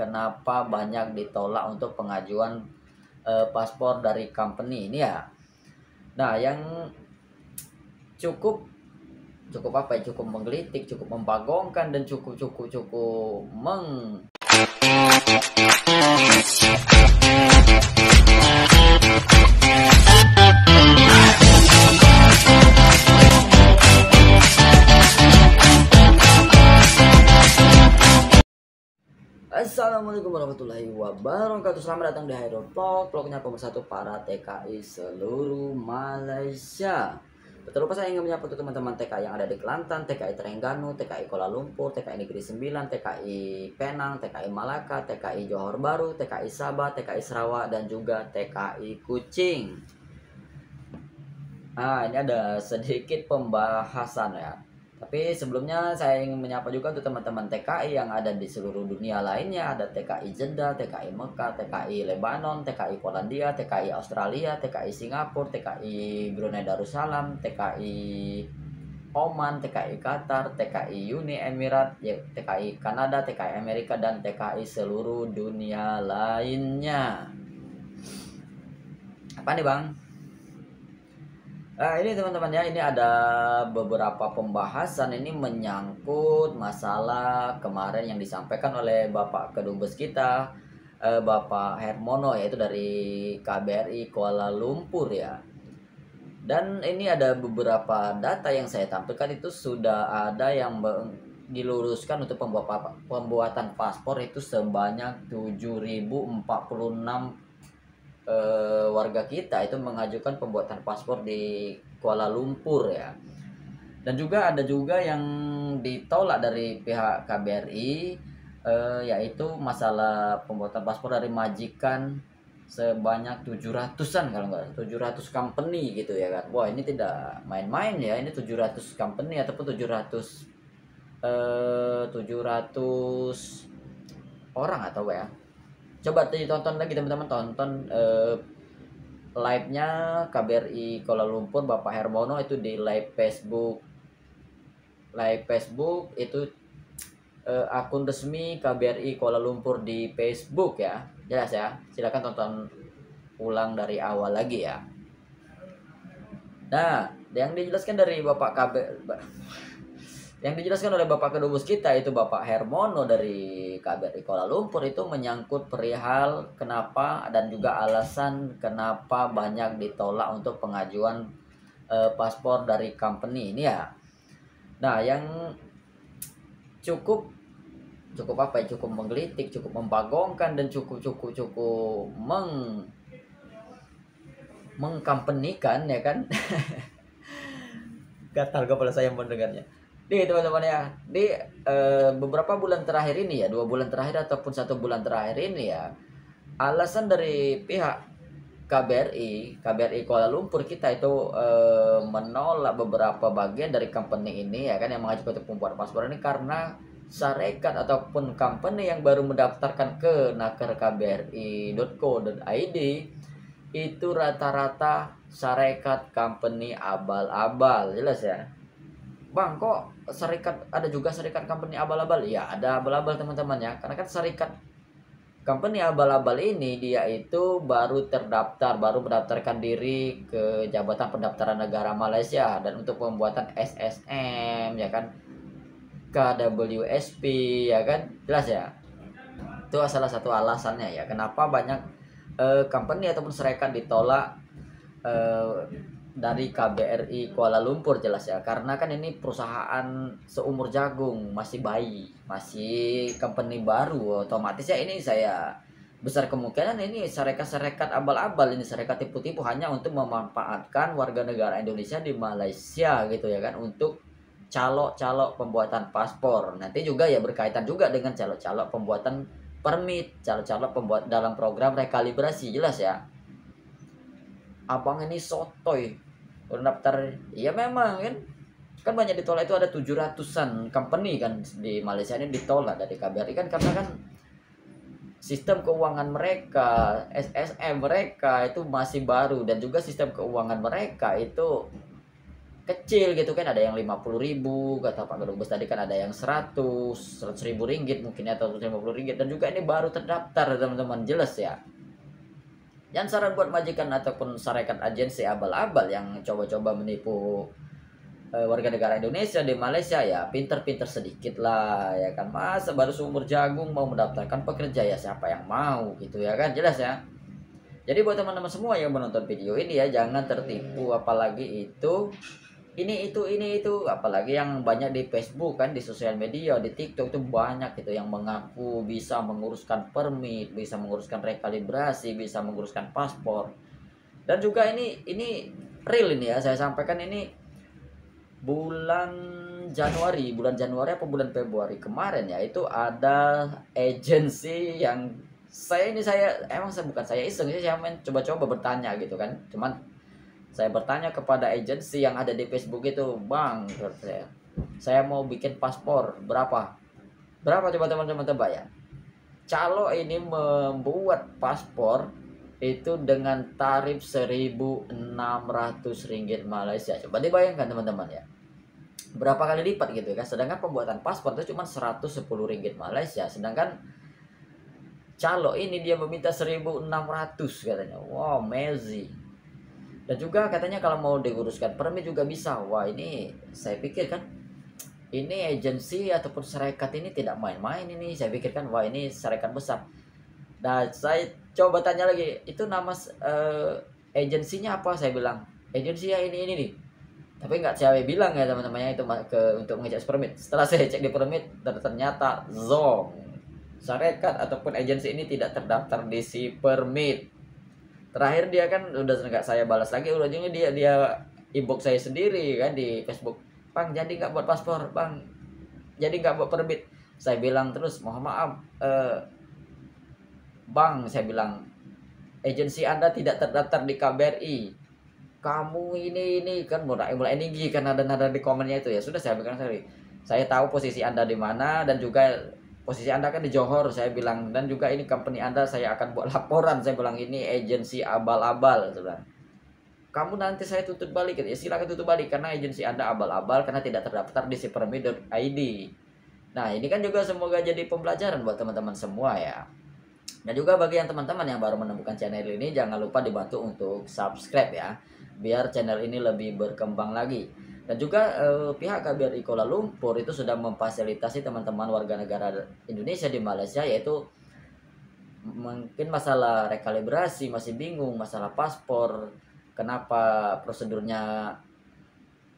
kenapa banyak ditolak untuk pengajuan paspor dari company ini ya. Nah, yang cukup apa ya, cukup menggelitik, cukup membagongkan, dan cukup Assalamualaikum warahmatullahi wabarakatuh. Selamat datang di Hairul Vlog, vlognya pemersatu para TKI seluruh Malaysia. Betul lupa saya ingin menyapa untuk teman-teman TKI yang ada di Kelantan, TKI Terengganu, TKI Kuala Lumpur, TKI Negeri Sembilan, TKI Penang, TKI Malaka, TKI Johor Bahru, TKI Sabah, TKI Sarawak, dan juga TKI Kuching. Nah, ini ada sedikit pembahasan ya. Tapi sebelumnya saya ingin menyapa juga untuk teman-teman TKI yang ada di seluruh dunia lainnya. Ada TKI Jeddah, TKI Mekah, TKI Lebanon, TKI Polandia, TKI Australia, TKI Singapura, TKI Brunei Darussalam, TKI Oman, TKI Qatar, TKI Uni Emirat, TKI Kanada, TKI Amerika, dan TKI seluruh dunia lainnya. Apa nih Bang? Ini teman-teman ya, ini ada beberapa pembahasan ini menyangkut masalah kemarin yang disampaikan oleh Bapak Kedubes kita, Bapak Hermono, yaitu dari KBRI Kuala Lumpur ya. Dan ini ada beberapa data yang saya tampilkan, itu sudah ada yang diluruskan untuk pembuatan paspor itu sebanyak 7.046 warga kita itu mengajukan pembuatan paspor di Kuala Lumpur ya. Dan juga ada juga yang ditolak dari pihak KBRI, yaitu masalah pembuatan paspor dari majikan sebanyak 700-an, kalau enggak 700 company gitu ya kan. Wah, ini tidak main-main ya, ini 700 company ataupun 700 orang atau ya. Coba ditonton lagi teman-teman, tonton live-nya KBRI Kuala Lumpur Bapak Hermono itu di live Facebook itu akun resmi KBRI Kuala Lumpur di Facebook ya. Jelas ya, silakan tonton ulang dari awal lagi ya. Nah, yang dijelaskan dari yang dijelaskan oleh Bapak Kedubes kita itu Bapak Hermono dari KBRI Kuala Lumpur itu menyangkut perihal kenapa dan juga alasan kenapa banyak ditolak untuk pengajuan paspor dari company ini ya. Nah, yang cukup apa ya, cukup menggelitik, cukup membagongkan, dan cukup mengkampenikan ya kan. Gatal kepala saya mendengarnya. Di teman-teman ya, di beberapa bulan terakhir ini ya, 2 bulan terakhir ataupun 1 bulan terakhir ini ya, alasan dari pihak KBRI Kuala Lumpur kita itu menolak beberapa bagian dari company ini ya kan, yang mengajukan untuk pembuatan paspor ini karena syarikat ataupun company yang baru mendaftarkan ke nakerkbri.co.id itu rata-rata syarikat company abal-abal. Jelas ya Bang, kok ada juga syarikat company abal-abal? Ya, ada abal-abal teman-teman ya. Karena kan syarikat company abal-abal ini dia itu baru mendaftarkan diri ke Jabatan Pendaftaran Negara Malaysia, dan untuk pembuatan SSM ya kan, KWSP ya kan, jelas ya. Itu salah satu alasannya ya kenapa banyak company ataupun syarikat ditolak dari KBRI Kuala Lumpur. Jelas ya, karena kan ini perusahaan seumur jagung, masih bayi, masih company baru, otomatis ya ini saya besar kemungkinan ini syarikat-syarikat abal-abal, ini syarikat tipu-tipu hanya untuk memanfaatkan warga negara Indonesia di Malaysia gitu ya kan, untuk calok-calok pembuatan paspor. Nanti juga ya berkaitan juga dengan calok-calok pembuatan permit, calok-calok pembuat dalam program rekalibrasi. Jelas ya, abang ini sotoy udah daftar. Iya memang kan banyak ditolak, itu ada 700-an company kan di Malaysia ini ditolak dari KBRI kan, karena kan sistem keuangan mereka, SSM mereka itu masih baru, dan juga sistem keuangan mereka itu kecil gitu kan, ada yang 50.000 kata Pak Kedubes tadi kan, ada yang 100.000 ringgit mungkin atau 150 ringgit, dan juga ini baru terdaftar teman-teman, jelas ya. Dan saran buat majikan ataupun sarekat agensi abal-abal yang coba-coba menipu warga negara Indonesia di Malaysia, ya pinter-pinter sedikit lah ya kan, masa baru seumur jagung mau mendaftarkan pekerja, ya siapa yang mau gitu ya kan, jelas ya. Jadi buat teman-teman semua yang menonton video ini ya, jangan tertipu, apalagi ini itu apalagi yang banyak di Facebook kan, di sosial media, di TikTok itu banyak gitu yang mengaku bisa menguruskan permit, bisa menguruskan rekalibrasi, bisa menguruskan paspor. Dan juga ini real ini ya, saya sampaikan ini bulan Januari apa bulan Februari kemarin ya, itu ada agensi yang saya bukan saya iseng sih, saya main coba-coba bertanya gitu kan, cuman saya bertanya kepada agensi yang ada di Facebook itu, bang, saya mau bikin paspor, berapa coba teman-teman tebak ya. Calo ini membuat paspor itu dengan tarif 1.600 ringgit Malaysia. Coba dibayangkan teman-teman ya, berapa kali lipat gitu kan. Sedangkan pembuatan paspor itu cuma 110 ringgit Malaysia, sedangkan calo ini dia meminta 1.600 katanya. Wow, amazing. Dan juga katanya kalau mau diuruskan permit juga bisa. Wah, ini saya pikir kan ini agensi ataupun syarikat ini tidak main-main ini. Saya pikirkan wah ini syarikat besar. Nah, saya coba tanya lagi, itu nama agensinya apa? Saya bilang, agensi ya ini nih. Tapi nggak saya bilang ya teman-temannya itu untuk mengecek permit. Setelah saya cek di permit, ternyata zong, syarikat ataupun agensi ini tidak terdaftar di si permit. Terakhir dia kan udah nggak saya balas lagi, ujungnya dia inbox saya sendiri kan di Facebook, bang jadi nggak buat paspor, bang jadi nggak buat permit. Saya bilang terus, mohon maaf bang, saya bilang agensi Anda tidak terdaftar di KBRI, kamu ini kan mulai tinggi kan nada-nada di komennya itu ya. Sudah saya bilang, saya tahu posisi Anda di mana, dan juga posisi Anda kan di Johor, saya bilang, dan juga ini company Anda saya akan buat laporan, saya bilang ini agensi abal-abal, saya bilang. Kamu nanti saya tutup balik, ya silakan tutup balik karena agensi Anda abal-abal karena tidak terdaftar di sipermi.id. Nah, ini kan juga semoga jadi pembelajaran buat teman-teman semua ya. Dan juga bagi yang teman-teman yang baru menemukan channel ini, jangan lupa dibantu untuk subscribe ya, biar channel ini lebih berkembang lagi. Dan juga pihak KBRI Kuala Lumpur itu sudah memfasilitasi teman-teman warga negara Indonesia di Malaysia, yaitu mungkin masalah rekalibrasi masih bingung, masalah paspor, kenapa prosedurnya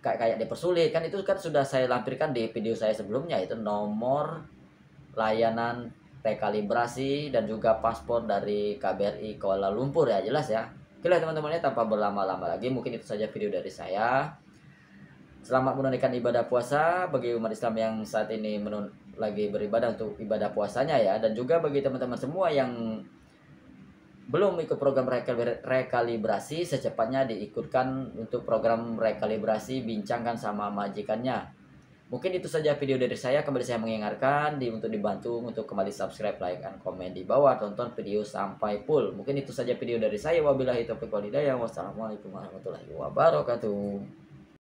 kayak dipersulit kan, itu kan sudah saya lampirkan di video saya sebelumnya, itu nomor layanan rekalibrasi dan juga paspor dari KBRI Kuala Lumpur ya, jelas ya. Oke lah teman-temannya, tanpa berlama-lama lagi, mungkin itu saja video dari saya. Selamat menunaikan ibadah puasa bagi umat Islam yang saat ini lagi beribadah untuk ibadah puasanya ya. Dan juga bagi teman-teman semua yang belum ikut program rekalibrasi, secepatnya diikutkan untuk program rekalibrasi, bincangkan sama majikannya. Mungkin itu saja video dari saya. Kembali saya mengingatkan untuk dibantu untuk kembali subscribe, like, dan komen di bawah. Tonton video sampai full. Mungkin itu saja video dari saya. Wabillahi taufiq wal hidayah. Wassalamualaikum warahmatullahi wabarakatuh.